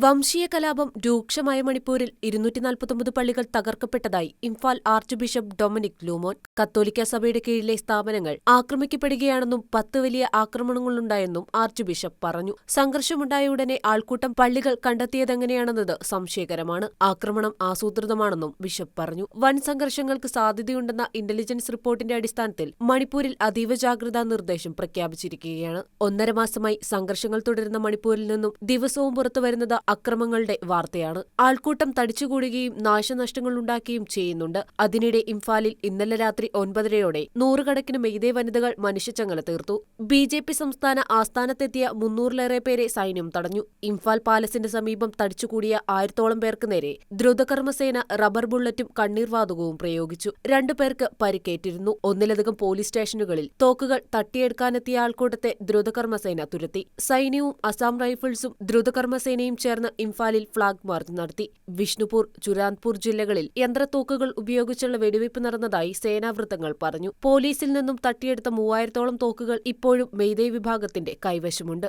വംശീയ കലാപം രൂക്ഷമായ മണിപ്പൂരിൽ 249 പള്ളികൾ തകർക്കപ്പെട്ടതായി ഇംഫാൽ ആർച്ച് ബിഷപ്പ് ഡൊമിനിക് ലൂമോൻ. കത്തോലിക്ക സഭയുടെ കീഴിലെ സ്ഥാപനങ്ങൾ ആക്രമിക്കപ്പെടുകയാണെന്നും 10 വലിയ ആക്രമണങ്ങളുണ്ടായെന്നും ആർച്ച് ബിഷപ്പ് പറഞ്ഞു. സംഘർഷമുണ്ടായ ഉടനെ ആൾക്കൂട്ടം പള്ളികൾ കണ്ടെത്തിയതെങ്ങനെയാണെന്നത് സംശയകരമാണ്. ആക്രമണം ആസൂത്രിതമാണെന്നും ബിഷപ്പ് പറഞ്ഞു. വൻ സംഘർഷങ്ങൾക്ക് സാധ്യതയുണ്ടെന്ന ഇന്റലിജൻസ് റിപ്പോർട്ടിന്റെ അടിസ്ഥാനത്തിൽ മണിപ്പൂരിൽ അതീവ ജാഗ്രതാ നിർദ്ദേശം പ്രഖ്യാപിച്ചിരിക്കുകയാണ്. 1.5 മാസമായി സംഘർഷങ്ങൾ തുടരുന്ന മണിപ്പൂരിൽ നിന്നും ദിവസവും പുറത്തുവരുന്നത് അക്രമങ്ങളുടെ വാർത്തയാണ്. ആൾക്കൂട്ടം തടിച്ചുകൂടുകയും നാശനഷ്ടങ്ങളുണ്ടാക്കുകയും ചെയ്യുന്നുണ്ട്. അതിനിടെ ഇംഫാലിൽ ഇന്നലെ രാത്രി 9:30 നൂറുകണക്കിന് മെയ്തേ വനിതകൾ മനുഷ്യച്ചങ്ങല തീർത്തു. BJP സംസ്ഥാന ആസ്ഥാനത്തെത്തിയ 300-ലേറെ പേരെ സൈന്യം തടഞ്ഞു. ഇംഫാൽ പാലസിന്റെ സമീപം തടിച്ചുകൂടിയ 1000-ഓളം പേർക്ക് നേരെ ദ്രുതകർമ്മസേന റബ്ബർ ബുള്ളറ്റും കണ്ണീർവാതകവും പ്രയോഗിച്ചു. 2 പേർക്ക് പരിക്കേറ്റിരുന്നു. ഒന്നിലധികം പോലീസ് സ്റ്റേഷനുകളിൽ തോക്കുകൾ തട്ടിയെടുക്കാനെത്തിയ ആൾക്കൂട്ടത്തെ ദ്രുതകർമ്മസേന തുരത്തി. സൈന്യവും അസം റൈഫിൾസും ദ്രുതകർമ്മസേനയും ചേർന്ന് ഇംഫാലിൽ ഫ്ളാഗ് മാർച്ച് നടത്തി. വിഷ്ണുപൂർ, ചുരാൻപൂർ ജില്ലകളിൽ യന്ത്രത്തോക്കുകൾ ഉപയോഗിച്ചുള്ള വെടിവയ്പ് നടന്നതായി സേനാവൃത്തങ്ങൾ പറഞ്ഞു. പോലീസിൽ നിന്നും തട്ടിയെടുത്ത 3000-ഓളം തോക്കുകൾ ഇപ്പോഴും മെയ്തേ വിഭാഗത്തിന്റെ കൈവശമുണ്ട്.